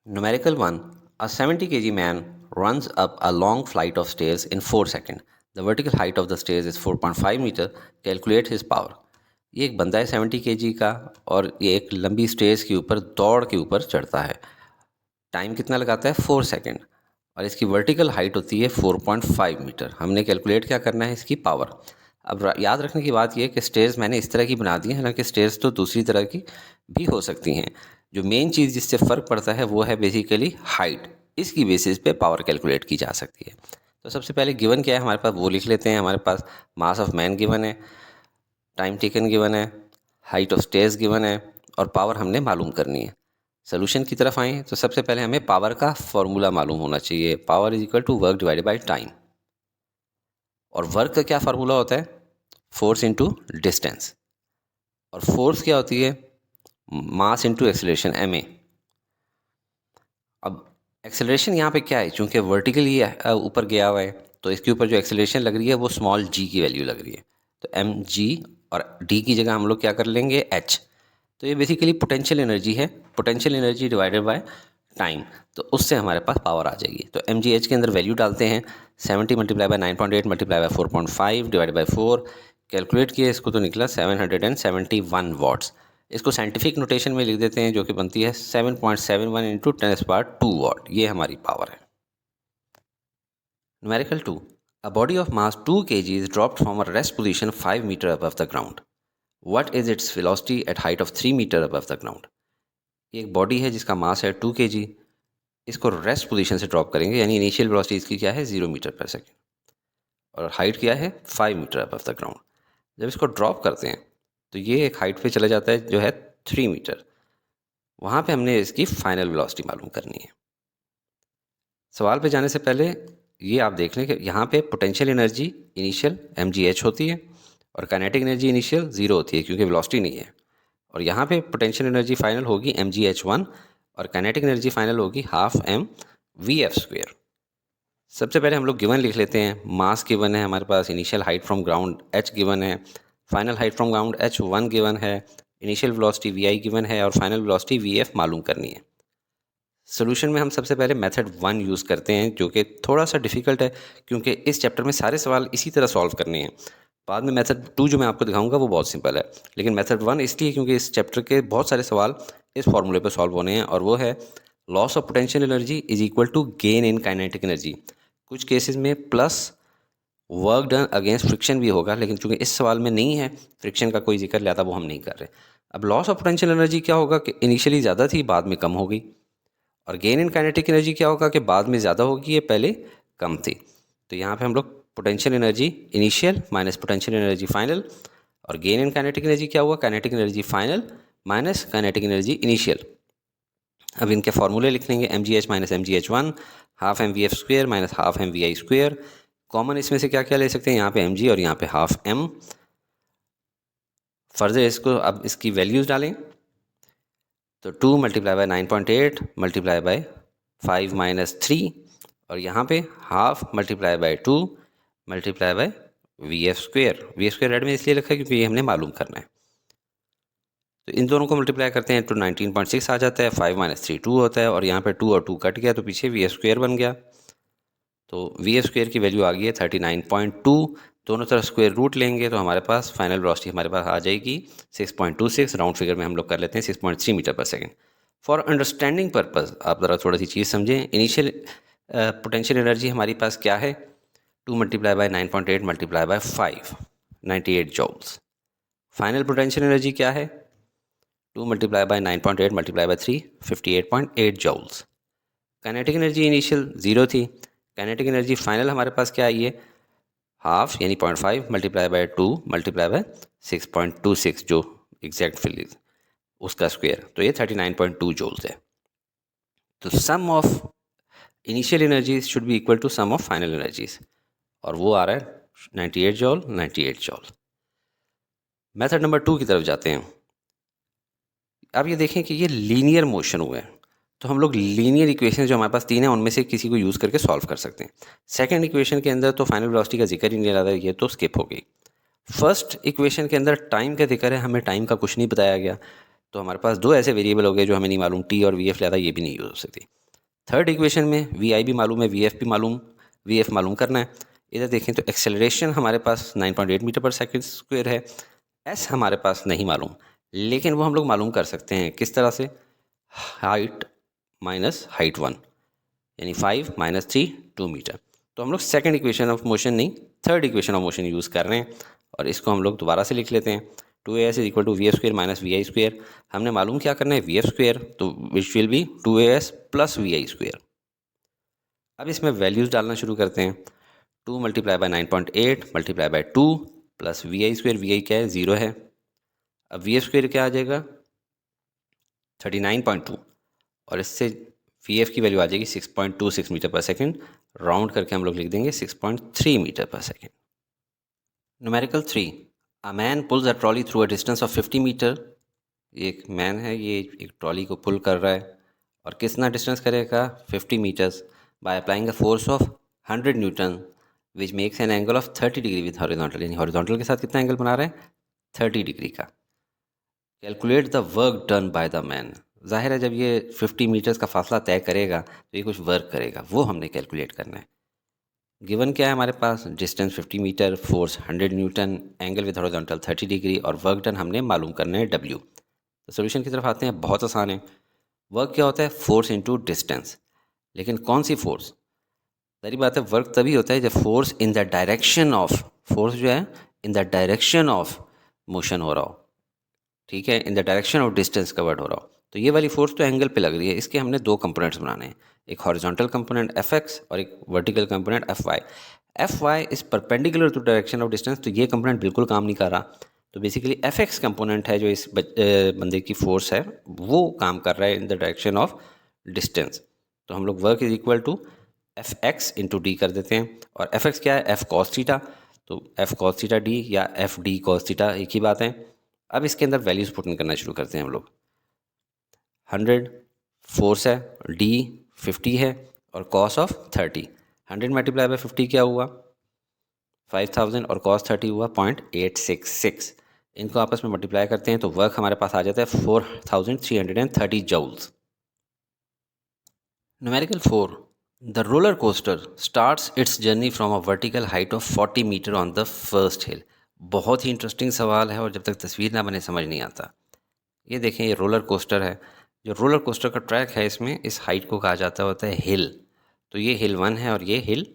Numerical 1. A 70 kg man runs up a long flight of stairs in 4 seconds. The vertical height of the stairs is 4.5 meter. Calculate his power. ये एक बंदा है 70 kg का और ये एक लंबी स्टेज के ऊपर दौड़ के ऊपर चढ़ता है। टाइम कितना लगाता है 4 सेकंड और इसकी वर्टिकल हाइट होती है 4.5 मीटर। हमने कैलकुलेट क्या करना है इसकी पावर। अब याद रखने की बात यह कि स्टेयर्स मैंने इस तरह की बना दी है, हालांकि स्टेयर्स तो दूसरी तरह की भी हो सकती हैं। जो मेन चीज़ जिससे फ़र्क पड़ता है वो है बेसिकली हाइट। इसकी बेसिस पे पावर कैलकुलेट की जा सकती है। तो सबसे पहले गिवन क्या है हमारे पास वो लिख लेते हैं। हमारे पास मास ऑफ मैन गिवन है, टाइम टेकन गिवन है, हाइट ऑफ स्टेयर्स गिवन है और पावर हमने मालूम करनी है। सोल्यूशन की तरफ आएँ तो सबसे पहले हमें पावर का फॉर्मूला मालूम होना चाहिए। Power is equal to work divided by time. और वर्क का क्या फार्मूला होता है? Force into distance. और फोर्स क्या होती है? Mass into acceleration, ma। अब एक्सेलरेशन यहाँ पे क्या है, चूंकि वर्टिकली ऊपर गया हुआ है तो इसके ऊपर जो एक्सेलरेशन लग रही है वो स्मॉल g की वैल्यू लग रही है। तो mg और d की जगह हम लोग क्या कर लेंगे h। तो ये बेसिकली पोटेंशियल एनर्जी है, potential energy divided by time. तो उससे हमारे पास पावर आ जाएगी। तो एम जी एच के अंदर वैल्यू डालते हैं 70 multiply by 9.8 multiply bye 4.5 divided by 4। Calculate किया इसको तो निकला 771 वाट्स। इसको साइंटिफिक नोटेशन में लिख देते हैं जो कि बनती है 7.71 इंटू 10⁻²। वाट। ये हमारी पावर है। Numerical 2। A body of mass 2 kg is dropped from a rest position 5 meter above the ground. What is its velocity at height of 3 meter above the ground? एक बॉडी है जिसका मास है 2 kg, इसको rest position से drop करेंगे, यानी initial velocity इसकी क्या है 0 मीटर पर सेकेंड और हाइट क्या है 5 मीटर अबव द ग्राउंड। जब इसको ड्रॉप करते हैं तो ये एक हाइट पे चला जाता है जो है 3 मीटर। वहाँ पे हमने इसकी फाइनल वेलोसिटी मालूम करनी है। सवाल पे जाने से पहले ये आप देख लें कि यहाँ पे पोटेंशियल एनर्जी इनिशियल mgh होती है और काइनेटिक एनर्जी इनिशियल 0 होती है क्योंकि वेलोसिटी नहीं है। और यहाँ पे पोटेंशियल एनर्जी फाइनल होगी mgh1 और काइनेटिक एनर्जी फाइनल होगी हाफ mvf²। सबसे पहले हम लोग गिवन लिख लेते हैं। मास गिवन है हमारे पास, initial height from ground h given है, final height from ground h1 given है, इनिशियल वेलोसिटी vi गिवन है और फाइनल वेलोसिटी vf मालूम करनी है। सोल्यूशन में हम सबसे पहले मेथड 1 यूज़ करते हैं जो कि थोड़ा सा डिफ़िकल्ट है क्योंकि इस चैप्टर में सारे सवाल इसी तरह सॉल्व करने हैं। बाद में मेथड 2 जो मैं आपको दिखाऊंगा वो बहुत सिंपल है, लेकिन मेथड 1 इसलिए क्योंकि इस चैप्टर के बहुत सारे सवाल इस फॉर्मूले पर सॉल्व होने हैं और वो है loss of potential energy is equal to gain in kinetic energy. कुछ केसेस में plus work done against friction भी होगा, लेकिन चूंकि इस सवाल में नहीं है फ्रिक्शन का कोई जिक्र लिया था वो हम नहीं कर रहे। अब लॉस ऑफ पोटेंशियल एनर्जी क्या होगा कि इनिशियली ज़्यादा थी बाद में कम हो गई, और गेन इन काइनेटिक एनर्जी क्या होगा कि बाद में ज़्यादा होगी ये पहले कम थी। तो यहाँ पे हम लोग potential energy initial minus potential energy final, और गेन इन काइनेटिक एनर्जी क्या हुआ kinetic energy final minus kinetic energy initial. अब इनके फॉर्मूले लिख लेंगे mgh minus mgh1 half mvf² minus half mvi²। Common इसमें से क्या क्या ले सकते हैं, यहाँ पे mg और यहाँ पे हाफ m। फर्दर इसको अब इसकी वैल्यूज़ डालें तो 2 multiply by 9.8 multiply by 5 minus 3 और यहाँ पे half multiply by 2 multiply bye vf²। Red में इसलिए रखा है क्योंकि ये हमने मालूम करना है। तो इन दोनों को मल्टीप्लाई करते हैं तो 19.6 आ जाता है, 5 माइनस 3 2 होता है और यहाँ पे 2 और 2 कट गया तो पीछे vf² बन गया। तो vf² की वैल्यू आ गई है 39.2। दोनों तरफ स्क्वायर रूट लेंगे तो हमारे पास फाइनल वेलोसिटी हमारे पास आ जाएगी 6.26। राउंड फिगर में हम लोग कर लेते हैं 6.3 मीटर पर सेकेंड। फॉर अंडरस्टैंडिंग पर्पज़ आप ज़रा थोड़ा सी चीज़ समझें। इनिशियल पोटेंशियल एनर्जी हमारी पास क्या है 2 multiply by 9.8 multiply by 5 98 joules. Final potential energy क्या है 2 multiply by 9.8 multiply bye 3 58.8 joules. Kinetic energy initial 0 थी, काइनेटिक एनर्जी फाइनल हमारे पास क्या आई है हाफ यानी 0.5 मल्टीप्लाई बाय 2 मल्टीप्लाई बाय 6.26 जो एग्जैक्ट फिल उसका स्क्वायर, तो ये 39.2 जूल्स है। तो sum of initial energies should be equal to sum of final energies और वो आ रहा है 98 जॉल 98 जॉल। मेथड नंबर 2 की तरफ जाते हैं। अब ये देखें कि ये लीनियर मोशन हुआ है तो हम लोग लीनियर इक्वेशन जो हमारे पास 3 है उनमें से किसी को यूज़ करके सॉल्व कर सकते हैं। सेकंड इक्वेशन के अंदर तो फाइनल वेलोसिटी का जिक्र ही नहीं रहा था, ये तो स्किप हो गई। फर्स्ट इक्वेशन के अंदर टाइम का जिक्र है, हमें टाइम का कुछ नहीं बताया गया, तो हमारे पास दो ऐसे वेरिएबल हो गए जो हमें नहीं मालूम, टी और वी एफ लिया था, ये भी नहीं यूज़ हो सकती। थर्ड इक्वेशन में वी आई भी मालूम है, वी एफ भी मालूम, वी एफ मालूम करना है। इधर देखें तो एक्सेलरेशन हमारे पास 9.8 मीटर पर सेकंड स्क्वायर है, एस हमारे पास नहीं मालूम, लेकिन वो हम लोग मालूम कर सकते हैं किस तरह से, हाइट माइनस हाइट 1 यानी 5 माइनस 3 2 मीटर। तो हम लोग सेकंड इक्वेशन ऑफ मोशन नहीं, third equation of motion use कर रहे हैं और इसको हम लोग दोबारा से लिख लेते हैं। 2as is equal to V F square minus we I square. हमने मालूम क्या करना है, वी एफ स्क्वेयर, तो which will be 2as plus v I square. अब इसमें वैल्यूज़ डालना शुरू करते हैं। 2 multiply by 9.8 multiply by 2 plus v I square, v i क्या है, 0 है। अब वी एफ स्क्वेयर क्या आ जाएगा, 39.2, और इससे वी एफ की वैल्यू आ जाएगी 6.26 मीटर पर सेकेंड। राउंड करके हम लोग लिख देंगे 6.3 मीटर पर second. Numerical 3, a man pulls a trolley through a distance of 50 metre. एक मैन है, ये एक ट्रॉली को पुल कर रहा है और कितना डिस्टेंस करेगा, 50 metres, by applying a force of 100 newton which makes an angle of 30 degree with horizontal. यानी हॉरिजॉन्टल के साथ कितना एंगल बना रहे हैं, 30 डिग्री का। Calculate the work done by the man. जाहिर है जब ये 50 मीटर्स का फासला तय करेगा तो ये कुछ वर्क करेगा, वो हमने कैलकुलेट करना है। गिवन क्या है हमारे पास, distance 50 metre, force 100 newton, angle with horizontal 30 degree और वर्क डन हमने मालूम करना है W। तो सोल्यूशन की तरफ आते हैं, बहुत आसान है। वर्क क्या होता है, फोर्स इनटू डिस्टेंस, लेकिन कौन सी फोर्स। सारी बात है, वर्क तभी होता है जब force in the direction of, force जो है in the direction of motion हो रहा हो, ठीक है, in the direction of distance covered हो रहा हो। तो ये वाली फोर्स तो एंगल पे लग रही है, इसके हमने दो कंपोनेंट्स बनाने हैं, एक हॉरिजॉन्टल कंपोनेंट एफ एक्स और एक vertical component F Y. F Y is perpendicular to direction of distance, तो ये कंपोनेंट बिल्कुल काम नहीं कर रहा। तो बेसिकली एफ एक्स कंपोनेंट है जो इस बंदे की फोर्स है, वो काम कर रहा है in the direction of distance. तो हम लोग work is equal to F X into D कर देते हैं, और एफ एक्स क्या है, एफ कॉस थीटा, तो एफ कॉस थीटा डी या एफ डी कॉस थीटा एक ही बात है। अब इसके अंदर वैल्यूज पुट इन करना शुरू करते हैं हम लोग। 100 फोर्स है, डी 50 है और कॉस ऑफ 30। 100 मल्टीप्लाई बाय 50 क्या हुआ, 5000 और कॉस 30 हुआ 0.866। इनको आपस में मल्टीप्लाई करते हैं तो वर्क हमारे पास आ जाता है 4330 joules. Numerical 4, the roller coaster starts its journey from a vertical height of 40 metre on the first hill. बहुत ही इंटरेस्टिंग सवाल है और जब तक तस्वीर ना बने समझ नहीं आता। ये देखें, ये रोलर कोस्टर है, जो रोलर कोस्टर का ट्रैक है इसमें इस हाइट को कहा जाता होता है हिल। तो ये हिल 1 है और ये हिल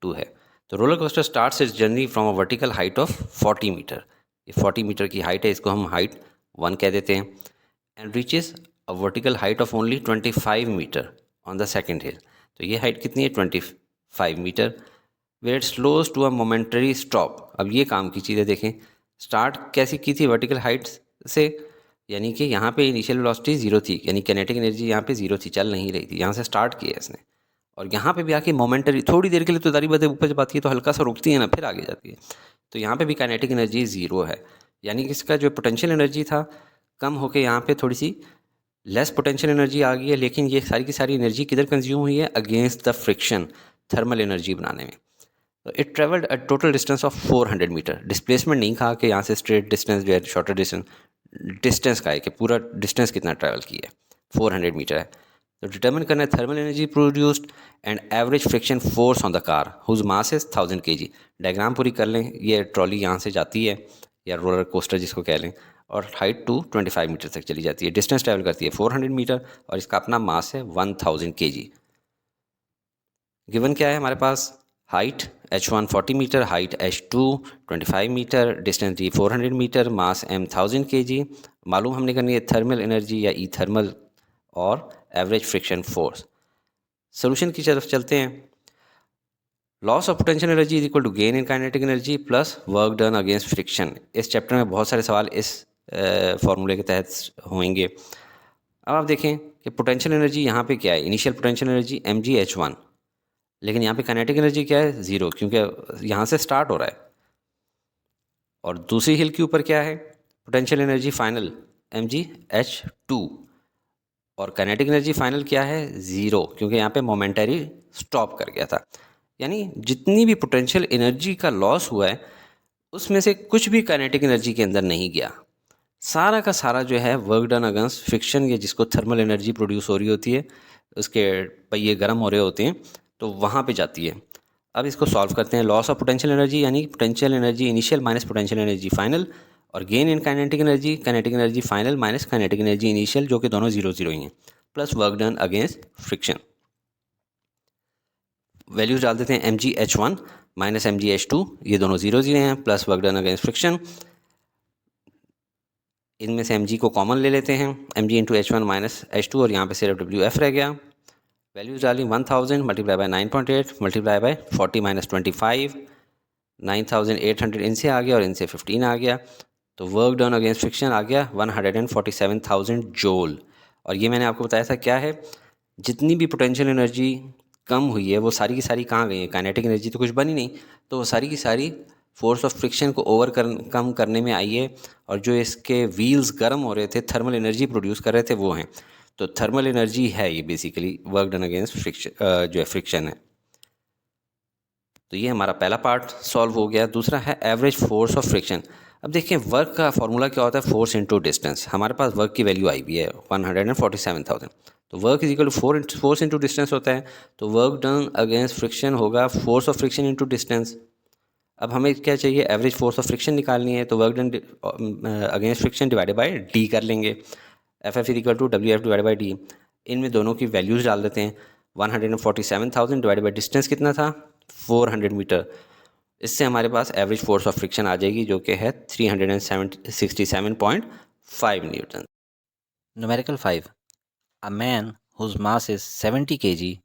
2 है। तो roller coaster starts its journey from a vertical height of 40 metre. ये 40 मीटर की हाइट है, इसको हम हाइट 1 कह देते हैं, and reaches a vertical height of only 25 metre on the second hill. तो ये हाइट कितनी है, 25 metre. Where it slows to a momentary stop. अब ये काम की चीज़ें देखें, स्टार्ट कैसी की थी, वर्टिकल हाइट से, यानी कि यहाँ पे इनिशियल वेलोसिटी 0 थी, यानी कैनेटिक एनर्जी यहाँ पे 0 थी, चल नहीं रही थी, यहाँ से स्टार्ट किया इसने, और यहाँ पे भी आके मोमेंटरी थोड़ी देर के लिए तो दारी बातें ऊपर जब आती है तो हल्का सा रुकती है ना, फिर आगे जाती है। तो यहाँ पे भी काइनेटिक एनर्जी 0 है, यानी कि इसका जो पोटेंशियल एनर्जी था कम होकर यहाँ पे थोड़ी सी लेस पोटेंशियल एनर्जी आ गई है, लेकिन ये सारी की सारी एनर्जी किधर कंज्यूम हुई है, against the friction, thermal energy बनाने में। तो it travelled a total distance of 400 metre. Displacement नहीं कहा कि यहाँ से स्ट्रेट डिस्टेंस जो है, शॉर्टर डिस्टेंस, डिस्टेंस का है कि पूरा डिस्टेंस कितना ट्रैवल किया है, 400 मीटर है। तो डिटर्मिन करना है thermal energy produced and average friction force on the car whose mass is 1000 kg। Diagram पूरी कर लें, ये ट्रॉली यहाँ से जाती है या रोलर कोस्टर जिसको कह लें, और हाइट टू 25 मीटर तक चली जाती है, डिस्टेंस ट्रैवल करती है 400 मीटर और इसका अपना मास है 1000 kg। गिवन क्या है हमारे पास, height h1 40 metre, height h2 25 metre, distance d 400 metre, mass m 1000 kg। मालूम हमने करनी है थर्मल एनर्जी या ई थर्मल और एवरेज फ्रिक्शन फोर्स। सोल्यूशन की तरफ चलते हैं। Loss of potential energy is equal to gain in kinetic energy plus work done against friction. इस चैप्टर में बहुत सारे सवाल इस फॉर्मूले के तहत होंगे। अब आप देखें कि पोटेंशियल एनर्जी यहाँ पे क्या है, इनिशियल पोटेंशियल एनर्जी mgh1, लेकिन यहाँ पे काइनेटिक एनर्जी क्या है, 0, क्योंकि यहाँ से स्टार्ट हो रहा है। और दूसरी हिल के ऊपर क्या है, पोटेंशियल एनर्जी फाइनल mgh2, और काइनेटिक एनर्जी फाइनल क्या है, 0, क्योंकि यहाँ पे मोमेंटरी स्टॉप कर गया था। यानी जितनी भी पोटेंशियल एनर्जी का लॉस हुआ है उसमें से कुछ भी काइनेटिक एनर्जी के अंदर नहीं गया, सारा का सारा जो है वर्क डन अगेंस्ट फ्रिक्शन, ये जिसको थर्मल एनर्जी प्रोड्यूस हो रही होती है उसके पहिए गर्म हो रहे होते हैं तो वहाँ पे जाती है। अब इसको सॉल्व करते हैं। लॉस ऑफ पोटेंशियल एनर्जी यानी potential energy initial minus potential energy final, और gain in kinetic energy final minus kinetic energy initial, जो कि दोनों 0 0 ही हैं, plus work done against friction. Values डाल देते हैं mgh1 माइनस mgh2, ये दोनों 0 0 हैं, plus work done against friction. इनमें से mg को कॉमन ले लेते हैं, mg into H one minus H two, और यहाँ पे सिर्फ wf रह गया। वैल्यूज डाली 1000 multiply by 9.8 multiply bye 40 minus 25, 9800 इनसे आ गया और इनसे 15 आ गया, तो वर्क डन अगेंस्ट फ्रिक्शन आ गया 147,000 जूल। और ये मैंने आपको बताया था क्या है, जितनी भी पोटेंशियल एनर्जी कम हुई है वो सारी की सारी कहाँ गई है, काइनेटिक एनर्जी तो कुछ बनी नहीं, तो वो सारी की सारी फोर्स ऑफ फ्रिक्शन को कम करने में आई है, और जो इसके व्हील्स गर्म हो रहे थे, थर्मल एनर्जी प्रोड्यूस कर रहे थे, वो हैं। तो थर्मल एनर्जी है ये basically work done against friction, जो है फ्रिक्शन है। तो ये हमारा पहला पार्ट सॉल्व हो गया। दूसरा है एवरेज फोर्स ऑफ फ्रिक्शन। अब देखिए वर्क का फॉर्मूला क्या होता है, फोर्स इनटू डिस्टेंस। हमारे पास वर्क की वैल्यू आई भी है 147,000, तो work is equal to force into distance होता है, तो वर्क डन अगेंस्ट फ्रिक्शन होगा force of friction into distance. अब हमें क्या चाहिए, एवरेज फोर्स ऑफ फ्रिक्शन निकालनी है, तो work done against friction divided by D कर लेंगे, F F is equal to W F divided by D. इनमें दोनों की वैल्यूज़ डाल देते हैं। 147,000 डिवाइडेड बाई डिस्टेंस कितना था, 400 मीटर। इससे हमारे पास एवरेज फोर्स ऑफ फ्रिक्शन आ जाएगी, जो कि है 367.5 Newton. Numerical 5. A man whose mass is 70 kg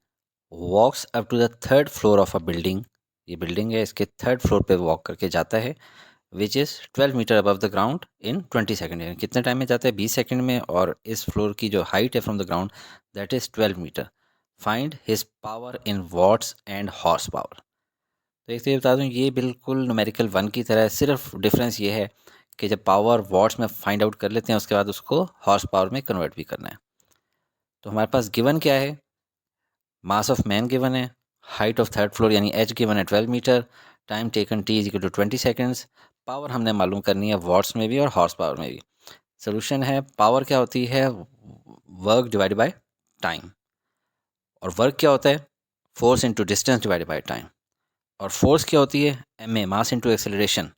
walks up to the third floor of a building. ये बिल्डिंग है, इसके थर्ड फ्लोर पे वॉक करके जाता है, which is 12 metre above the ground in 20 second. कितने टाइम में जाता है, 20 सेकेंड में, और इस फ्लोर की जो हाइट है from the ground that is 12 metre. Find his power in watts and horse power. तो एक तो ये बता दूँ, ये बिल्कुल न्यूमेरिकल 1 की तरह है, सिर्फ डिफरेंस ये है कि जब पावर वॉट्स में फाइंड आउट कर लेते हैं, उसके बाद उसको हॉर्स पावर में कन्वर्ट भी करना है। तो हमारे पास गिवन क्या है, मास ऑफ मैन गिवन है, हाइट ऑफ थर्ड फ्लोर यानी एच गिवन है 12 metre, time taken T is equal to 20 seconds, power हमने मालूम करनी है वॉट्स में भी और हॉर्स पावर में भी। सोल्यूशन है, पावर क्या होती है, वर्क डिवाइड बाय टाइम, और वर्क क्या होता है, force into distance divide by time, और फोर्स क्या होती है, M A mass into acceleration.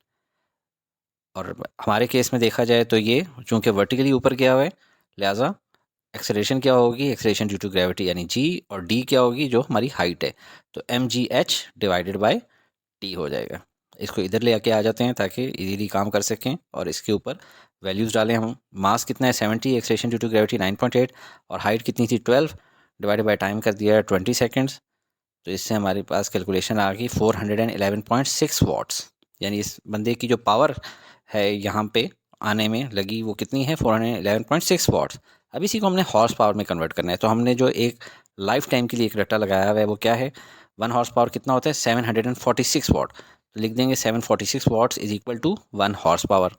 और हमारे केस में देखा जाए तो ये चूँकि वर्टिकली ऊपर गया हुआ है, लिहाजा एक्सेलरेशन क्या होगी, एक्सेलरेशन ड्यू टू ग्रेविटी यानी जी, और डी क्या होगी, जो हमारी हाइट है, तो M G H divided by T हो जाएगा। इसको इधर ले आके आ जाते हैं ताकि इजीली काम कर सकें, और इसके ऊपर वैल्यूज़ डालें हम। मास कितना है 70, एक्सेलरेशन ड्यू टू ग्रेविटी 9.8, और हाइट कितनी थी 12, डिवाइडेड बाय टाइम कर दिया है 20 सेकेंड्स। तो इससे हमारे पास कैलकुलेशन आ गई 411.6 वाट्स, यानी इस बंदे की जो पावर है यहाँ पे आने में लगी वो कितनी है, 411.6 वाट्स। अब इसी को हमने हॉर्स पावर में कन्वर्ट करना है, तो हमने जो एक लाइफ टाइम के लिए एक रट्टा लगाया हुआ है वो क्या है, 1 हॉर्स पावर कितना होता है 746 वाट, तो लिख देंगे 746 watts is equal to 1 horse power.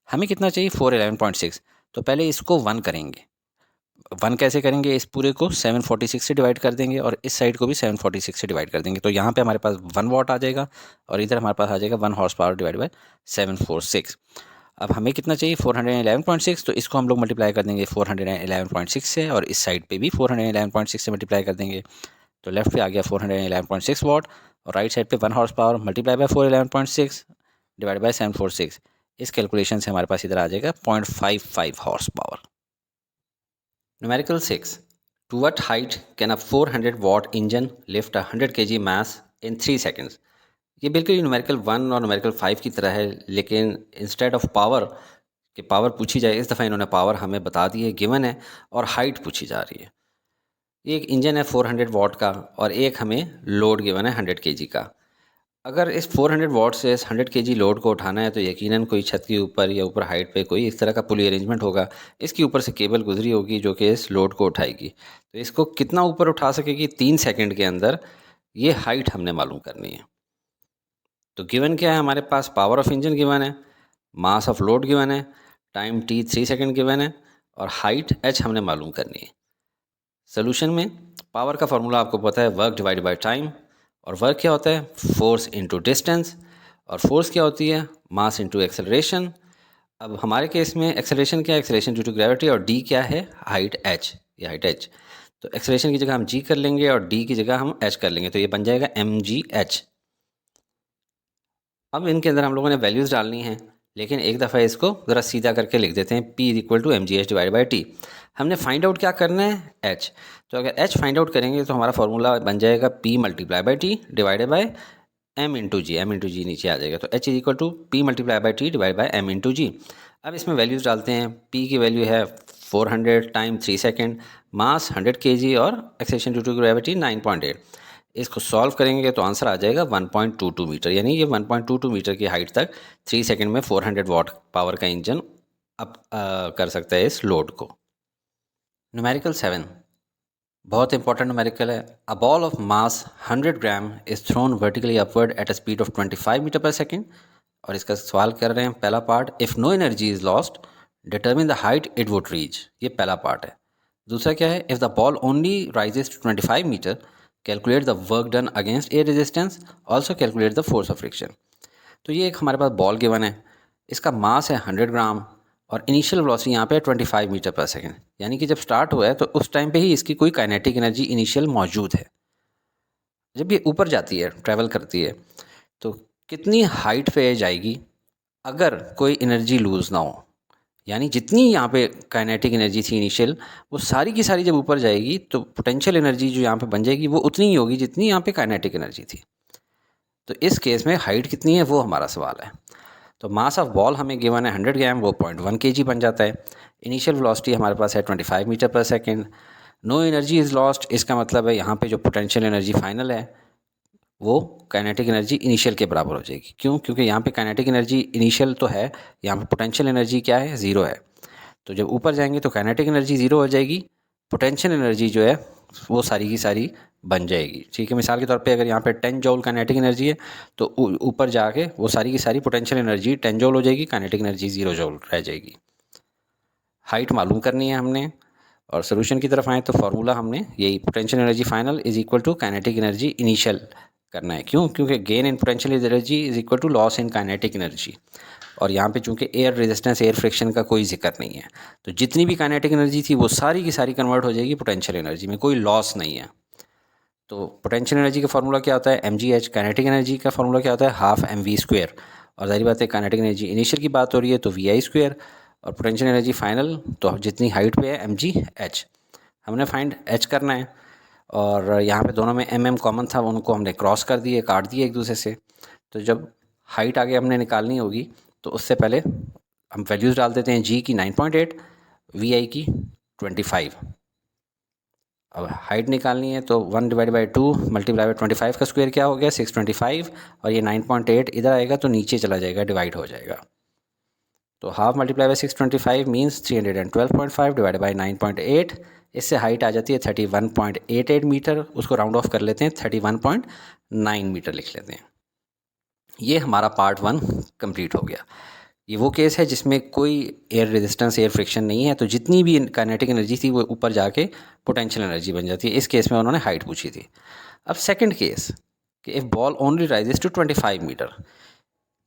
हमें कितना चाहिए 411.6, तो पहले इसको 1 करेंगे। 1 कैसे करेंगे, इस पूरे को 746 से डिवाइड कर देंगे, और इस साइड को भी 746 से डिवाइड कर देंगे, तो यहाँ पे हमारे पास 1 वाट आ जाएगा, और इधर हमारे पास आ जाएगा 1 हॉर्स पावर डिवाइड बाय 746। अब हमें कितना चाहिए 411.6, तो इसको हम लोग मल्टीप्लाई कर देंगे 411.6 से, और इस साइड पे भी 411.6 से मल्टीप्लाई कर देंगे, तो लेफ्ट पे आ गया 411.6 वाट, और राइट साइड पे 1 horse power multiply by 411.6 divide by 746। इस कैलकुलेशन से हमारे पास इधर आ जाएगा 0.55 horse power. Numerical 6. To what height can a 400 watt engine lift a 100 kg mass in 3 seconds? ये बिल्कुल न्यूमेरिकल 1 और न्यूमेरिकल 5 की तरह है, लेकिन इंस्टेड ऑफ पावर कि पावर पूछी जाए, इस दफ़ा इन्होंने पावर हमें बता दी है, गिवन है, और हाइट पूछी जा रही है। एक इंजन है 400 वाट का, और एक हमें लोड गिवन है 100 केजी का। अगर इस 400 वाट से इस 100 केजी लोड को उठाना है, तो यकीनन कोई छत के ऊपर या ऊपर हाइट पे कोई इस तरह का पुली अरेंजमेंट होगा, इसके ऊपर से केबल गुजरी होगी जो कि इस लोड को उठाएगी। तो इसको कितना ऊपर उठा सकेगी 3 सेकंड के अंदर, ये हाइट हमने मालूम करनी है। तो गिवन क्या है हमारे पास, पावर ऑफ इंजन गिवन है, मास ऑफ लोड गिवन है, टाइम टी 3 सेकंड गिवन है, और हाइट एच हमने मालूम करनी है। सोल्यूशन में पावर का फॉर्मूला आपको पता है, वर्क डिवाइड बाय टाइम, और वर्क क्या होता है, फोर्स इनटू डिस्टेंस, और फोर्स क्या होती है, मास इनटू एक्सेलरेशन। अब हमारे केस में एक्सेलरेशन क्या है, एक्सेलरेशन ड्यू टू ग्रेविटी, और डी क्या है, हाइट एच, ये हाइट एच। तो एक्सेलरेशन की जगह हम g कर लेंगे और d की जगह हम h कर लेंगे, तो ये बन जाएगा mgh। अब इनके अंदर हम लोगों ने वैल्यूज़ डालनी है, लेकिन एक दफ़ा इसको ज़रा सीधा करके लिख देते हैं, P = mgh divide by T. हमने फाइंड आउट क्या करना है, h। तो अगर h फाइंड आउट करेंगे तो हमारा फार्मूला बन जाएगा P multiply by t divided by m into g नीचे आ जाएगा, तो h = P multiply by t divide by m into g. अब इसमें वैल्यूज़ डालते हैं, P की वैल्यू है 400 टाइम 3 सेकेंड, मास 100 kg और एक्सेलरेशन ड्यू टू ग्रेविटी 9.8। इसको सॉल्व करेंगे तो आंसर आ जाएगा 1.22 मीटर, यानी ये 1.22 मीटर की हाइट तक 3 सेकंड में 400 वॉट पावर का इंजन अप कर सकता है इस लोड को। न्यूमेरिकल 7 बहुत इंपॉर्टेंट न्यूमेरिकल है। A ball of mass 100 gram is thrown vertically upward at a speed of 25 metre पर सेकेंड। और इसका सवाल कर रहे हैं, पहला part, if no energy is lost determine the height it would reach, ये पहला पार्ट है। दूसरा क्या है, if the ball only rises to 25 metre calculate the work done against air resistance, also calculate the force of friction. तो ये एक हमारे पास बॉल गिवन है, इसका मास है 100 ग्राम और इनिशियल वेलोसिटी यहाँ पे है 25 मीटर पर सेकेंड, यानी कि जब स्टार्ट हुआ है तो उस टाइम पे ही इसकी कोई काइनेटिक एनर्जी इनिशियल मौजूद है। जब ये ऊपर जाती है, ट्रैवल करती है, तो कितनी हाइट पे जाएगी अगर कोई एनर्जी लूज़ ना हो, यानी जितनी यहाँ पे काइनेटिक एनर्जी थी इनिशियल, वो सारी की सारी जब ऊपर जाएगी तो पोटेंशियल एनर्जी जो यहाँ पे बन जाएगी वो उतनी ही होगी जितनी यहाँ पे काइनेटिक एनर्जी थी। तो इस केस में हाइट कितनी है वो हमारा सवाल है। तो मास ऑफ बॉल हमें गिवन है 100 ग्राम, वो 0.1 kg बन जाता है। इनिशियल वेलोसिटी हमारे पास है 25 मीटर पर second. No energy is lost, इसका मतलब है यहाँ पे जो पोटेंशियल एनर्जी फाइनल है वो काइनेटिक एनर्जी इनिशियल के बराबर हो जाएगी। क्यों? क्योंकि यहाँ पे काइनेटिक एनर्जी इनिशियल तो है, यहाँ पे पोटेंशियल एनर्जी क्या है, ज़ीरो है। तो जब ऊपर जाएंगे तो काइनेटिक एनर्जी ज़ीरो हो जाएगी, पोटेंशियल एनर्जी जो है वो सारी की सारी बन जाएगी। ठीक है, मिसाल के तौर पे अगर यहाँ पे 10 जॉल काइनेटिक एनर्जी है तो ऊपर जाके वो सारी की सारी पोटेंशियल एनर्जी 10 जॉल हो जाएगी, काइनेटिक एनर्जी 0 जॉल रह जाएगी। हाइट मालूम करनी है हमने, और सोल्यूशन की तरफ आए तो फार्मूला हमने यही, potential energy final is equal to kinetic energy initial करना है। क्यों? क्योंकि gain in potential energy is equal to loss in kinetic energy, और यहाँ पे चूंकि एयर रेजिस्टेंस, एयर फ्रिक्शन का कोई जिक्र नहीं है, तो जितनी भी काइनेटिक एनर्जी थी वो सारी की सारी कन्वर्ट हो जाएगी पोटेंशियल एनर्जी में, कोई लॉस नहीं है। तो पोटेंशियल एनर्जी का फार्मूला क्या होता है, mgh। काइनेटिक एनर्जी का फार्मूला क्या होता है, हाफ mv²। और जाहिर बात है काइनेटिक एनर्जी इनिशियल की बात हो रही है तो vi², और पोटेंशियल एनर्जी फाइनल तो जितनी हाइट पे है mgh। हमने फाइंड h करना है, और यहाँ पे दोनों में mm कॉमन था, उनको हमने क्रॉस कर दिए, काट दिए एक दूसरे से। तो जब हाइट आगे हमने निकालनी होगी तो उससे पहले हम वैल्यूज़ डाल देते हैं, g की 9.8, vi की 25। अब हाइट निकालनी है तो 1/2 मल्टीप्लाई बाई 25 का स्क्वायर क्या हो गया, 625, और ये 9.8 इधर आएगा तो नीचे चला जाएगा, डिवाइड हो जाएगा। तो half multiply by 625 means 312.5 divide by 9.8, इससे हाइट आ जाती है 31.88 मीटर। उसको राउंड ऑफ कर लेते हैं, 31.9 मीटर लिख लेते हैं। ये हमारा पार्ट 1 कंप्लीट हो गया। ये वो केस है जिसमें कोई एयर रेजिस्टेंस, एयर फ्रिक्शन नहीं है, तो जितनी भी काइनेटिक एनर्जी थी वो ऊपर जाके पोटेंशियल एनर्जी बन जाती है। इस केस में उन्होंने हाइट पूछी थी। अब सेकंड केस कि if ball only rises to 25 metre,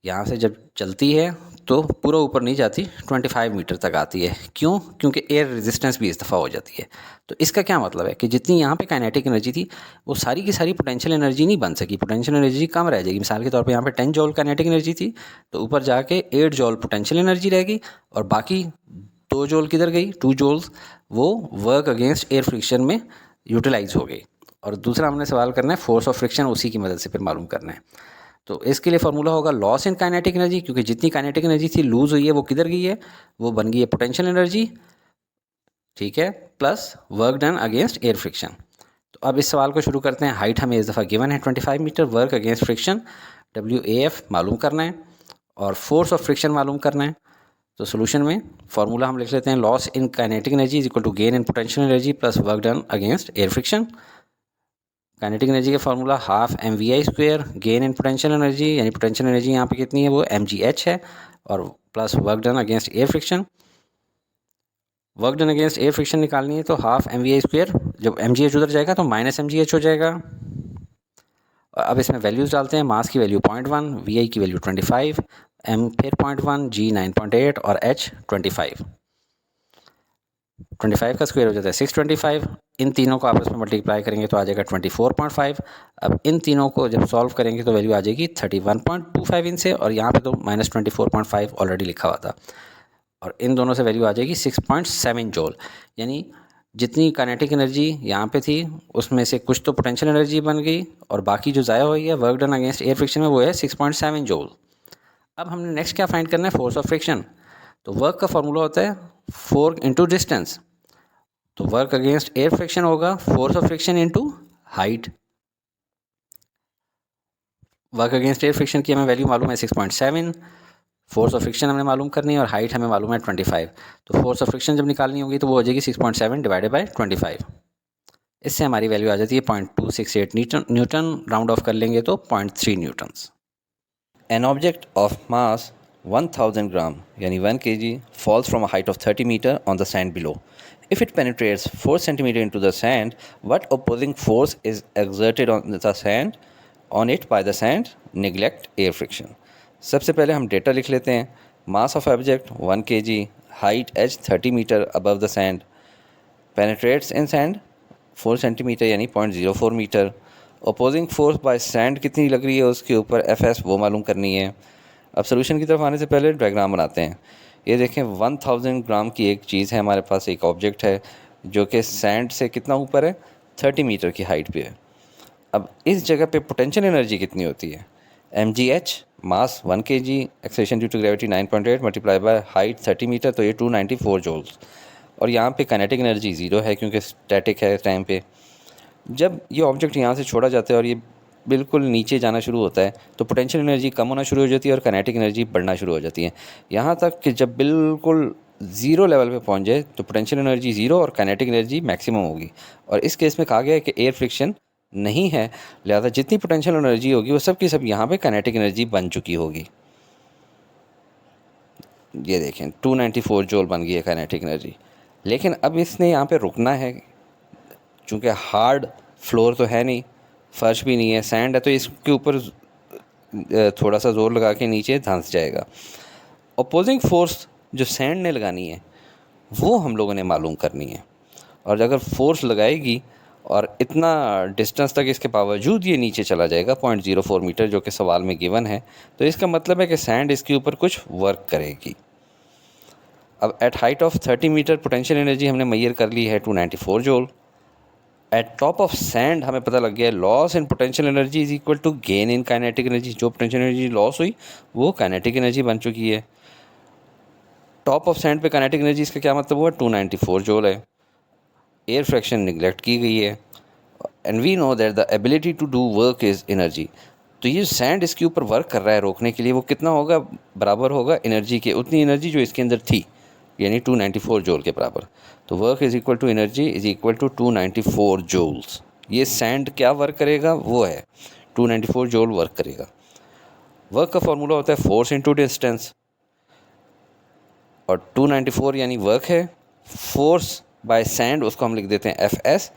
यहाँ से जब चलती है तो पूरा ऊपर नहीं जाती, 25 मीटर तक आती है। क्यों? क्योंकि एयर रेजिस्टेंस भी इस दफ़ा हो जाती है। तो इसका क्या मतलब है कि जितनी यहाँ पे काइनेटिक एनर्जी थी वो सारी की सारी पोटेंशियल एनर्जी नहीं बन सकी, पोटेंशियल एनर्जी कम रह जाएगी। मिसाल के तौर पे यहाँ पे 10 जॉल काइनेटिक एनर्जी थी तो ऊपर जाके 8 जॉल पोटेंशियल एनर्जी रहेगी, और बाकी 2 जॉल किधर गई, 2 जॉल्स वो वर्क अगेंस्ट एयर फ्रिक्शन में यूटिलाइज हो गई। और दूसरा हमने सवाल करना है फोर्स ऑफ फ्रिक्शन, उसी की मदद से फिर मालूम करना है। तो इसके लिए फार्मूला होगा लॉस इन काइनेटिक एनर्जी, क्योंकि जितनी काइनेटिक एनर्जी थी लूज हुई है वो किधर गई है, वो बन गई है पोटेंशियल एनर्जी, ठीक है, plus work done against air friction. तो अब इस सवाल को शुरू करते हैं। हाइट हमें इस दफ़ा गिवन है 25 metre, work against friction WAF मालूम करना है, और फोर्स ऑफ फ्रिक्शन मालूम करना है। तो सोल्यूशन में फार्मूला हम लिख लेते हैं, loss in kinetic energy is equal to gain in potential energy plus work done against air friction. Kinetic energy का formula half mvi², gain in potential energy, यानी पोटेंशियल एनर्जी यहाँ पे कितनी है वो mgh है, और plus work done against air friction. Work done against air friction निकालनी है तो हाफ mvi², जब mgh उधर जाएगा तो माइनस mgh हो जाएगा। और अब इसमें वैल्यूज़ डालते हैं, मास की वैल्यू 0.1, vi की वैल्यू 25, m फिर 0.1, g 9.8 और h 25। 25 का स्क्वायर हो जाता है 625, इन तीनों को आपस में मल्टीप्लाई करेंगे तो आ जाएगा 24.5। अब इन तीनों को जब सॉल्व करेंगे तो वैल्यू आ जाएगी 31.25 इनसे, और यहाँ पे तो -24.5 ऑलरेडी लिखा हुआ था, और इन दोनों से वैल्यू आ जाएगी 6.7 जूल। यानी जितनी काइनेटिक एनर्जी यहाँ पे थी उसमें से कुछ तो पोटेंशियल एनर्जी बन गई, और बाकी जो ज़ाया हुई है work done against air friction में वो है 6.7 जूल। अब हमने नेक्स्ट क्या फाइंड करना है, फोर्स ऑफ फ्रिक्शन। तो वर्क का फॉर्मूला होता है 4 इंटू डिस्टेंस, तो वर्क अगेंस्ट एयर फ्रिक्शन होगा force of friction into height. Work against air friction की हमें वैल्यू मालूम है 6.7, फोर्स ऑफ फ्रिक्शन हमें मालूम करनी है और हाइट हमें मालूम है 25। तो फोर्स ऑफ फ्रिक्शन जब निकालनी होगी तो वो हो जाएगी 6.7 डिवाइडेड बाय 25। इससे हमारी वैल्यू आ जाती है 0.268 न्यूटन, राउंड ऑफ कर लेंगे तो 0.3 Newton's. An object of mass 1000 gram यानी 1 kg falls from a height of 30 meter on the sand below. If it penetrates 4 centimeter into the sand, what opposing force is exerted on it by the sand? Neglect air friction. सबसे पहले हम data लिख लेते हैं। Mass of object 1 kg, height h 30 metre above the sand, penetrates in sand 4 centimetre यानी 0.04 metre. Opposing force by sand कितनी लग रही है उसके ऊपर, एफ वो मालूम करनी है। अब सोल्यूशन की तरफ आने से पहले डायग्राम बनाते हैं। ये देखें 1000 ग्राम की एक चीज़ है, हमारे पास एक ऑब्जेक्ट है जो कि सैंड से कितना ऊपर है, 30 मीटर की हाइट पे है। अब इस जगह पे पोटेंशियल एनर्जी कितनी होती है, mgh, mass 1 kg, acceleration due to gravity 9.8 multiply by height 30 metre, तो ये 294 जूल्स। और यहाँ पे काइनेटिक एनर्जी 0 है क्योंकि स्टैटिक है इस टाइम पे। जब ये ऑब्जेक्ट यहाँ से छोड़ा जाता है और ये बिल्कुल नीचे जाना शुरू होता है तो पोटेंशियल एनर्जी कम होना शुरू हो जाती है और काइनेटिक एनर्जी बढ़ना शुरू हो जाती है, यहाँ तक कि जब बिल्कुल ज़ीरो लेवल पे पहुँच जाए तो पोटेंशियल एनर्जी 0 और काइनेटिक एनर्जी मैक्सिमम होगी। और इस केस में कहा गया है कि एयर फ्रिक्शन नहीं है, लिहाजा जितनी पोटेंशियल एनर्जी होगी वो सब की सब यहाँ पे काइनेटिक एनर्जी बन चुकी होगी। ये देखें 294 जूल बन गई है काइनेटिक एनर्जी। लेकिन अब इसने यहाँ पे रुकना है, चूँकि हार्ड फ्लोर तो है नहीं, फर्श भी नहीं है, सैंड है, तो इसके ऊपर थोड़ा सा ज़ोर लगा के नीचे धंस जाएगा। अपोजिंग फोर्स जो सैंड ने लगानी है वो हम लोगों ने मालूम करनी है, और अगर फोर्स लगाएगी और इतना डिस्टेंस तक इसके बावजूद ये नीचे चला जाएगा 0.04 मीटर जो कि सवाल में गिवन है, तो इसका मतलब है कि सैंड इसके ऊपर कुछ वर्क करेगी। अब at height of 30 metre potential energy हमने मेजर कर ली है 294 joule. At top of sand हमें पता लग गया loss in potential energy is equal to gain in kinetic energy. जो पोटेंशियल एनर्जी लॉस हुई वो काइनेटिक एनर्जी बन चुकी है। टॉप ऑफ सैंड पे काइनेटिक एनर्जी इसका क्या मतलब हुआ, 294 जूल है। एयर फ्रैक्शन निगलेक्ट की गई है, and we know that the ability to do work is energy. तो ये सैंड इसके ऊपर वर्क कर रहा है रोकने के लिए, वो कितना होगा, बराबर होगा एनर्जी के, उतनी एनर्जी जो इसके अंदर थी, यानी 294 जूल के बराबर। तो work is equal to energy is equal to 294 joules. ये सैंड क्या वर्क करेगा, वो है 294 जूल वर्क करेगा। वर्क का फॉर्मूला होता है फोर्स इंटू डिस्टेंस, और 294 यानी वर्क है, फोर्स बाय सैंड उसको हम लिख देते हैं Fs,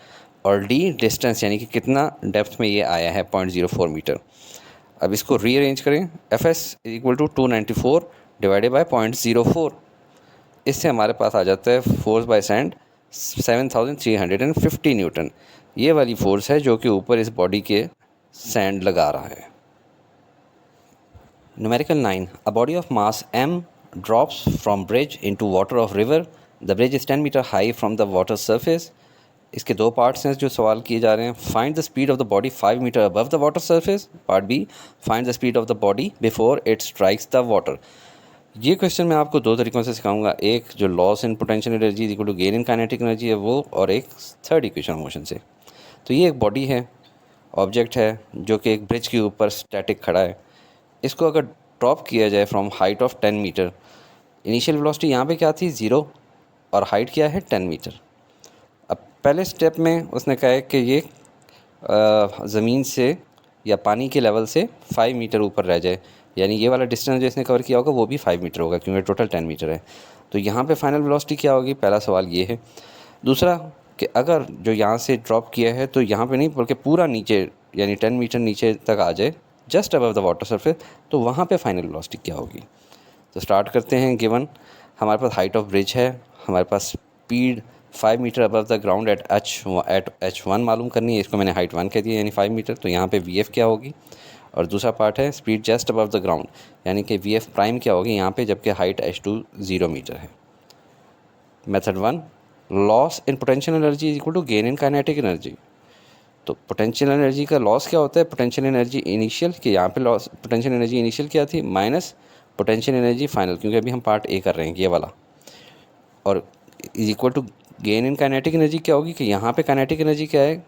और d डिस्टेंस यानी कि कितना डेप्थ में ये आया है 0.04 मीटर। अब इसको रीअरेंज करें, Fs is equal to 294 divided by 0.04, इससे हमारे पास आ जाता है फोर्स बाय सैंड 7350 न्यूटन। ये वाली फोर्स है जो कि ऊपर इस बॉडी के सैंड लगा रहा है। Numerical 9, a body of mass m drops from bridge into water of river. The bridge is 10 meter high from the water surface. इसके दो पार्ट्स हैं जो सवाल किए जा रहे हैं। Find the speed of the body 5 metre above the water surface. Part B, find the speed of the body before it strikes the water. ये क्वेश्चन मैं आपको दो तरीक़ों से सिखाऊंगा, एक जो loss in potential energy equal to gain in kinetic energy है वो, और एक थर्ड इक्वेशन मोशन से। तो ये एक बॉडी है, ऑब्जेक्ट है जो कि एक ब्रिज के ऊपर स्टैटिक खड़ा है। इसको अगर ड्रॉप किया जाए from height of 10 metre, initial velocity यहाँ पे क्या थी 0, और हाइट क्या है 10 मीटर। अब पहले स्टेप में उसने कहा है कि ये ज़मीन से या पानी के लेवल से 5 मीटर ऊपर रह जाए, यानी ये वाला डिस्टेंस जो इसने कवर किया होगा वो भी 5 मीटर होगा क्योंकि टोटल 10 मीटर है। तो यहाँ पे फाइनल वेलोसिटी क्या होगी, पहला सवाल ये है। दूसरा कि अगर जो यहाँ से ड्रॉप किया है तो यहाँ पे नहीं बल्कि पूरा नीचे यानी 10 मीटर नीचे तक आ जाए, just above the water surface, तो वहाँ पे फाइनल वेलोसिटी क्या होगी। तो स्टार्ट करते हैं। गिवन हमारे पास हाइट ऑफ ब्रिज है, हमारे पास speed 5 metre above the ground at H1 मालूम करनी है, इसको मैंने हाइट 1 कह दिया यानी 5 मीटर। तो यहाँ पे VF क्या होगी, और दूसरा पार्ट है speed just above the ground यानी कि VF प्राइम क्या होगी यहाँ पे, जबकि हाइट H2 0 मीटर है। Method 1, loss in potential energy is equal to gain in kinetic energy. तो पोटेंशियल एनर्जी का लॉस क्या होता है, पोटेंशियल एनर्जी इनिशियल, कि यहाँ पे लॉस पोटेंशियल एनर्जी इनिशियल क्या थी, माइनस पोटेंशियल एनर्जी फाइनल, क्योंकि अभी हम पार्ट ए कर रहे हैं ये वाला, और is equal to gain in kinetic energy क्या होगी कि यहाँ पे काइनेटिक एनर्जी क्या है,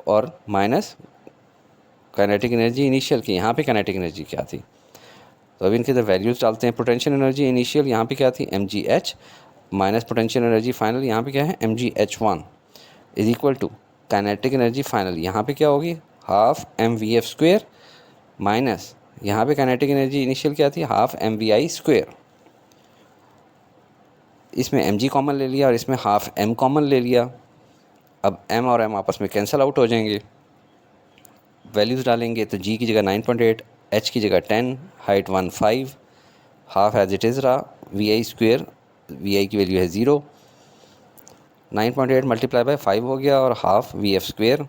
और माइनस काइनेटिक एनर्जी इनिशियल की यहाँ पे काइनेटिक एनर्जी क्या थी। तो अभी इनके वैल्यूज़ डालते हैं। पोटेंशियल एनर्जी इनिशियल यहाँ पे क्या थी, mgh, minus potential energy final यहाँ पे क्या है, mgh1 is equal to kinetic energy final यहाँ पे क्या होगी, हाफ mvf स्क्वेयर, माइनस यहाँ पे काइनेटिक एनर्जी इनिशियल क्या थी, हाफ mvi स्क्वेयर। इसमें mg कॉमन ले लिया और इसमें हाफ m कॉमन ले लिया। अब m और m आपस में कैंसिल आउट हो जाएंगे। वैल्यूज़ डालेंगे तो g की जगह 9.8, h की जगह 10, height 1 5, half as it is रहा, vi स्क्वेयर, vi की वैल्यू है 0, 9.8 मल्टीप्लाई बाय 5 हो गया, और हाफ vf स्क्वेयर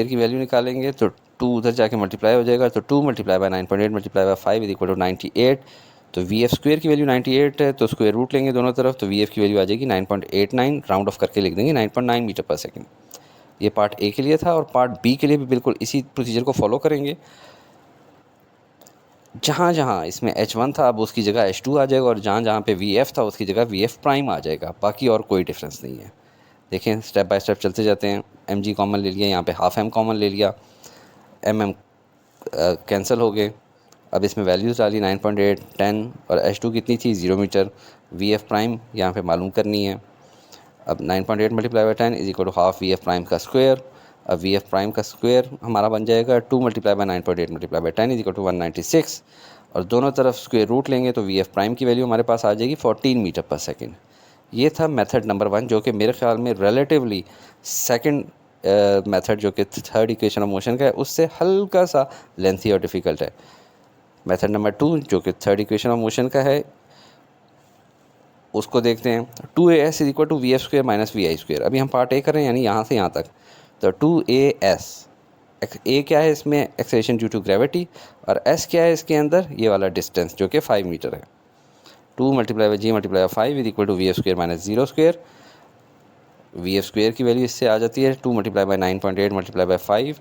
की वैल्यू निकालेंगे तो 2 उधर जाके मल्टीप्लाई हो जाएगा, तो 2 multiply by 9.8 multiply by 5 is equal to 98। तो vf स्क्वेयर की वैल्यू 98 है, तो स्क्वेयर रूट लेंगे दोनों तरफ, तो vf की वैल्यू आ जाएगी 9.89, राउंड ऑफ करके लिख देंगे 9.9 मीटर पर सेकेंड। ये पार्ट ए के लिए था, और पार्ट बी के लिए भी बिल्कुल इसी प्रोसीजर को फॉलो करेंगे। जहाँ जहाँ इसमें H1 था अब उसकी जगह H2 आ जाएगा, और जहाँ जहाँ पे VF था उसकी जगह VF प्राइम आ जाएगा, बाकी और कोई डिफरेंस नहीं है। देखें स्टेप बाय स्टेप चलते जाते हैं। mg कॉमन ले लिया, यहाँ पे हाफ m कॉमन ले लिया, mm कैंसिल हो गए। अब इसमें वैल्यूज़ डाली 9.8, 10, और H2 कितनी थी, 0 मीटर। VF प्राइम यहाँ पे मालूम करनी है। अब 9.8 multiply by 10 is equal to half VF prime का स्क्वायर। अब VF प्राइम का स्क्वायर हमारा बन जाएगा 2 multiply by 9.8 multiply by 10 is equal to 196, और दोनों तरफ स्क्वायर रूट लेंगे तो VF प्राइम की वैल्यू हमारे पास आ जाएगी 14 मीटर पर सेकेंड। ये था मेथड नंबर 1, जो कि मेरे ख्याल में रिलेटिवली सेकंड मेथड जो कि थर्ड इक्वेशन ऑफ मोशन का है उससे हल्का सा लेंथी और डिफ़िकल्ट है। मेथड नंबर 2 जो कि थर्ड इक्वेशन ऑफ मोशन का है उसको देखते हैं। 2as is equal to V F square minus we I square. अभी हम पार्ट ए कर रहे हैं यानी यहाँ से यहाँ तक, तो 2as, ए क्या है इसमें, एक्सेलरेशन ड्यू टू ग्रेविटी, और s क्या है इसके अंदर, ये वाला डिस्टेंस जो कि 5 मीटर है। 2 multiply by G multiply by 5 is equal to V F square minus 0 square. V F square की वैल्यू इससे आ जाती है 2 multiply by 9.8 multiply by 5,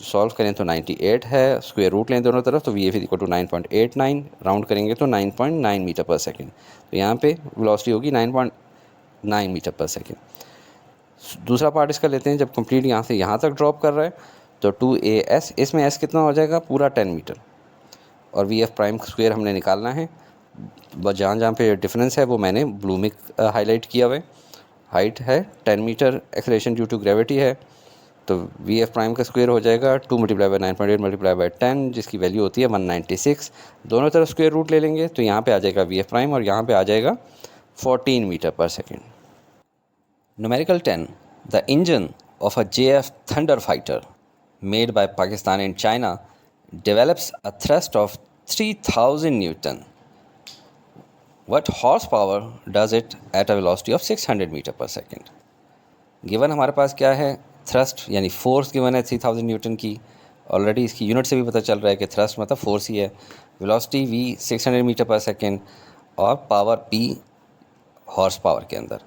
solve करें तो 98 है, स्क्वायर रूट लें दोनों तरफ तो V F is equal to 9.89, round करेंगे तो 9.9 मीटर पर सेकेंड। तो यहाँ पे वेलोसिटी होगी 9.9 मीटर पर सेकेंड। दूसरा पार्ट इसका लेते हैं, जब कंप्लीट यहाँ से यहाँ तक ड्रॉप कर रहा है तो 2as, इसमें s कितना हो जाएगा, पूरा 10 मीटर, और वी एफ प्राइम स्क्वायर हमने निकालना है। बस जहाँ जहाँ पे डिफरेंस है वो मैंने ब्लू में हाईलाइट किया हुआ है। हाइट है 10 metre, acceleration due to gravity है, तो वी एफ प्राइम का स्क्वायर हो जाएगा 2 मल्टीप्लाई बाई 9.8 मल्टीप्लाई बाई 10, जिसकी वैल्यू होती है 196। दोनों तरफ स्क्वायर रूट ले लेंगे तो यहाँ पे आ जाएगा वी एफ प्राइम, और यहाँ पे आ जाएगा 14 मीटर पर second. Numerical 10, the engine of a JF thunder fighter made by Pakistan and China develops a thrust of 3000 Newton. What horsepower does it at a velocity of 600 metre पर second? Given हमारे पास क्या है, thrust यानी force given है 3000 Newton की। Already इसकी unit से भी पता चल रहा है कि थ्रस्ट मतलब फोर्स ही है। वेलोसिटी v 600 मीटर पर सेकेंड, और पावर p हॉर्स पावर के अंदर।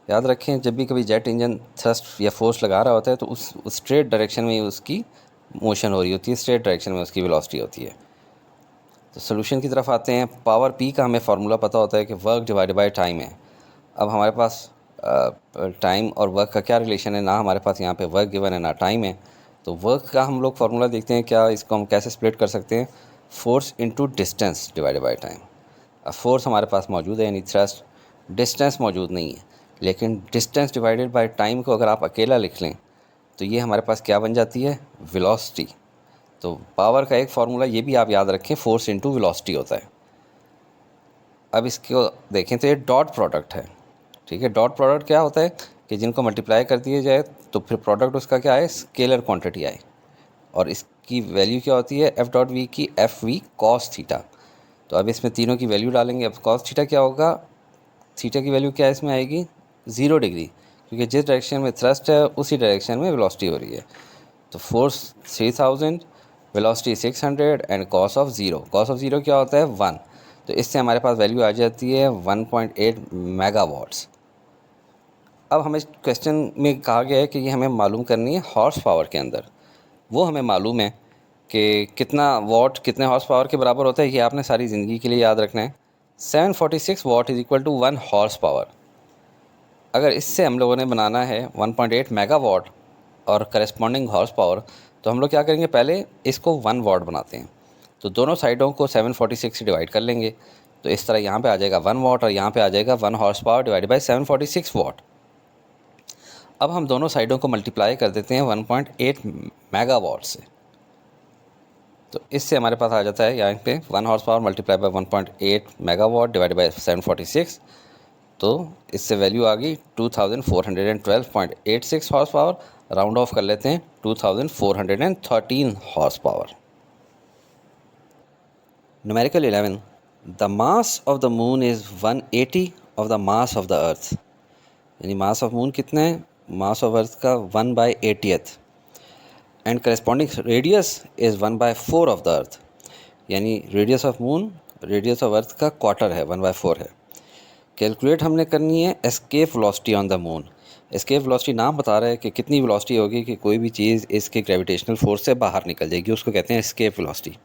याद रखें जब भी कभी जेट इंजन थ्रस्ट या फोर्स लगा रहा होता है तो उस स्ट्रेट डायरेक्शन में उसकी मोशन हो रही होती है, स्ट्रेट डायरेक्शन में उसकी वेलोसिटी होती है। तो सोल्यूशन की तरफ आते हैं। पावर p का हमें फार्मूला पता होता है कि वर्क डिवाइडेड बाय टाइम है। अब हमारे पास टाइम और वर्क का क्या रिलेशन है, ना हमारे पास यहाँ पे वर्क गिवन है ना टाइम है, तो वर्क का हम लोग फार्मूला देखते हैं क्या, इसको हम कैसे स्प्लिट कर सकते हैं, force into distance divided by time. अब फोर्स हमारे पास मौजूद है यानी थ्रस्ट, डिस्टेंस मौजूद नहीं है, लेकिन डिस्टेंस डिवाइडेड बाय टाइम को अगर आप अकेला लिख लें तो ये हमारे पास क्या बन जाती है, वेलोसिटी। तो पावर का एक फार्मूला ये भी आप याद रखें, फोर्स इनटू वेलोसिटी होता है। अब इसको देखें तो ये डॉट प्रोडक्ट है, ठीक है। डॉट प्रोडक्ट क्या होता है कि जिनको मल्टीप्लाई कर दिया जाए तो फिर प्रोडक्ट उसका क्या है, स्केलर क्वांटिटी आए, और इसकी वैल्यू क्या होती है, एफ डॉट वी की एफ वी कॉस थीटा। तो अब इसमें तीनों की वैल्यू डालेंगे। अब कॉस थीटा क्या होगा, थीटा की वैल्यू क्या इसमें आएगी, 0 डिग्री, क्योंकि जिस डायरेक्शन में थ्रस्ट है उसी डायरेक्शन में वेलोसिटी हो रही है। तो force 3000, velocity 600 and cos of zero. Cos of zero क्या होता है? 1। तो इससे हमारे पास वैल्यू आ जाती है 1.8 मेगावाट्स। अब हमें क्वेश्चन में कहा गया है कि ये हमें मालूम करनी है हॉर्स पावर के अंदर। वो हमें मालूम है कि कितना वॉट कितने हॉर्स पावर के बराबर होता है, ये आपने सारी ज़िंदगी के लिए याद रखना है। 746 watt is equal to 1 horse power. अगर इससे हम लोगों ने बनाना है 1.8 मेगावाट और करस्पॉन्डिंग हॉर्स पावर, तो हम लोग क्या करेंगे, पहले इसको 1 वाट बनाते हैं। तो दोनों साइडों को 746 से डिवाइड कर लेंगे। तो इस तरह यहाँ पे आ जाएगा 1 वाट और यहाँ पे आ जाएगा 1 हॉर्स पावर डिवाइडेड बाई 746 वाट। अब हम दोनों साइडों को मल्टीप्लाई कर देते हैं 1.8 मेगावाट से। तो इससे हमारे पास आ जाता है यहाँ पे 1 horse power multiply by 1.8 megawatt divided by 746। तो इससे वैल्यू आ गई 2412.86 हॉर्स पावर। राउंड ऑफ कर लेते हैं 2413 horse power. Numerical 11, the mass of the moon is 180 of the mass of the earth. यानी मास ऑफ मून कितना है? मास ऑफ अर्थ का 1/80th and corresponding radius is 1/4 of the earth. यानी radius of moon radius of earth का quarter है, 1/4 है। Calculate हमने करनी है escape velocity on the moon. Escape velocity नाम बता रहा है कि कितनी वेलोसिटी होगी कि कोई भी चीज़ इसके ग्रेविटेशनल फोर्स से बाहर निकल जाएगी, उसको कहते हैं एस्केप वेलोसिटी।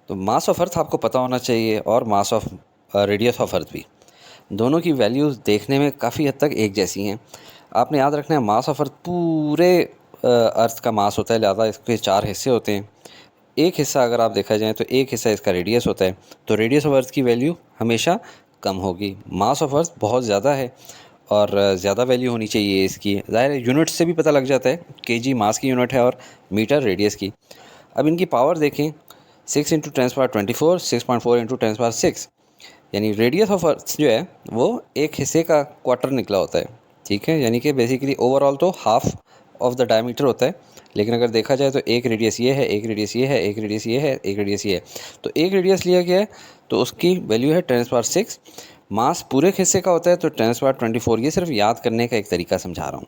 तो मास ऑफ अर्थ आपको पता होना चाहिए और मास ऑफ रेडियस ऑफ अर्थ भी। दोनों की वैल्यूज़ देखने में काफ़ी हद तक एक जैसी हैं। आपने याद रखना है मास ऑफ अर्थ पूरे अर्थ का मास होता है, लिहाजा इसके 4 हिस्से होते हैं। एक हिस्सा अगर आप देखा जाए तो एक हिस्सा इसका रेडियस होता है, तो रेडियस ऑफ अर्थ की वैल्यू हमेशा कम होगी। मास ऑफ अर्थ बहुत ज़्यादा है और ज़्यादा वैल्यू होनी चाहिए इसकी। ज़ाहिर है यूनिट से भी पता लग जाता है, केजी मास की यूनिट है और मीटर रेडियस की। अब इनकी पावर देखें, 6 × 10⁻24, 6.4 × 10⁻6। यानी रेडियस ऑफ अर्थ जो है वो एक हिस्से का क्वार्टर निकला होता है, ठीक है। यानी कि बेसिकली ओवरऑल तो हाफ ऑफ द डायमीटर होता है, लेकिन अगर देखा जाए तो एक रेडियस ये है, एक रेडियस ये है, एक रेडियस ये है, एक रेडियस ये है। तो एक रेडियस लिया गया है तो उसकी वैल्यू है 10⁻6। मास पूरे हिस्से का होता है तो 10⁻24। ये सिर्फ याद करने का एक तरीका समझा रहा हूँ।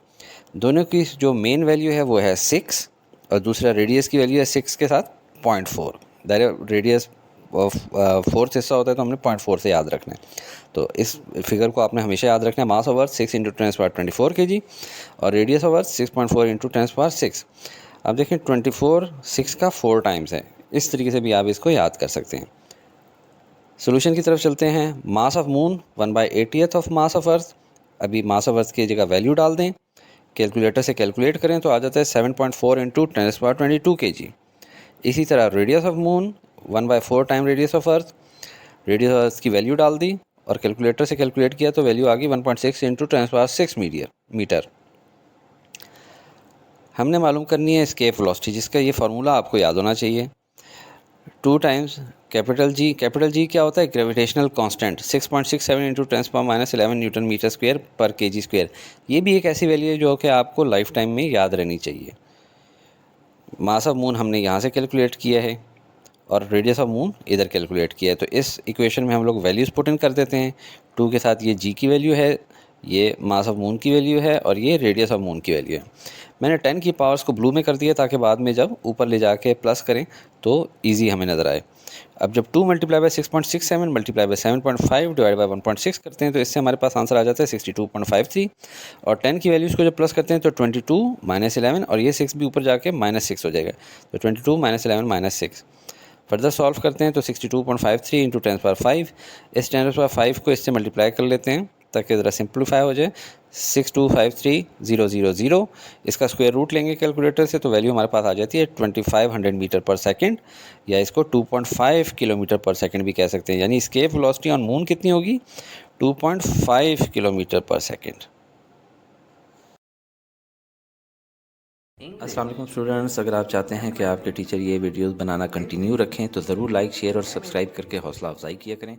दोनों की जो मेन वैल्यू है वो है 6 और दूसरा रेडियस की वैल्यू है 6 के साथ 0.4। रेडियस फोर्थ हिस्सा होता है तो हमने 0.4 से याद रखना है। तो इस फिगर को आपने हमेशा याद रखना है। मास ऑफ अर्थ 6 × 10⁻24 kg और रेडियस ऑफ अर्थ 6.4 × 10⁻6। अब देखें 24 6 का 4 टाइम्स है। इस तरीके से भी आप इसको याद कर सकते हैं। सोल्यूशन की तरफ चलते हैं। Mass of moon 1/80th of mass of earth. अभी मास ऑफ अर्थ की जगह वैल्यू डाल दें, कैलकुलेटर से कैलकुलेट करें तो आ जाता है 7.4 × 10⁻22 kg। इसी तरह radius of moon 1/4 time radius of earth. Radius of अर्थ की वैल्यू डाल दी और कैलकुलेटर से कैलकुलेट किया तो वैल्यू आ गई 1.6 × 10⁻6 मीटर। हमने मालूम करनी है एस्केप वेलोसिटी, जिसका ये फार्मूला आपको याद होना चाहिए। 2 टाइम्स कैपिटल जी क्या होता है? Gravitational constant 6.67 × 10⁻11 newton metre square per kg square. ये भी एक ऐसी वैल्यू है जो कि आपको लाइफ टाइम में याद रहनी चाहिए। मास ऑफ मून हमने यहाँ से कैलकुलेट किया है और रेडियस ऑफ मून इधर कैलकुलेट किया है। तो इस इक्वेशन में हम लोग वैल्यूज़ पुट इन कर देते हैं। 2 के साथ ये जी की वैल्यू है, ये मास ऑफ मून की वैल्यू है और ये रेडियस ऑफ मून की वैल्यू है। मैंने 10 की पावर्स को ब्लू में कर दिया ताकि बाद में जब ऊपर ले जाके प्लस करें तो ईजी हमें नज़र आए। अब जब 2 × 6.67 × 7.5 डिवाइड बाई 1.6 करते हैं तो इससे हमारे पास आंसर आ जाता है 62.53। और 10 की वैल्यूज़ को जब प्लस करते हैं तो 22 - 11 और ये 6 भी ऊपर जाके -6 हो जाएगा। तो 22 - 11 - 6 फर्दर सॉल्व करते हैं तो 62.53 × 10⁻5। इस 10⁻5 को इससे मल्टीप्लाई कर लेते हैं ताकि ज़रा सिंप्लीफाई हो जाए। 6253000। इसका स्क्वायर रूट लेंगे कैलकुलेटर से तो वैल्यू हमारे पास आ जाती है 2500 मीटर पर सेकंड, या इसको 2.5 किलोमीटर पर सेकंड भी कह सकते हैं। यानी एस्केप वेलोसिटी ऑन मून कितनी होगी? 2.5 किलोमीटर पर सेकंड। अस्सलाम वालेकुम स्टूडेंट्स, अगर आप चाहते हैं कि आपके टीचर ये वीडियोस बनाना कंटिन्यू रखें तो ज़रूर लाइक, शेयर और सब्सक्राइब करके हौसला अफजाई किया करें।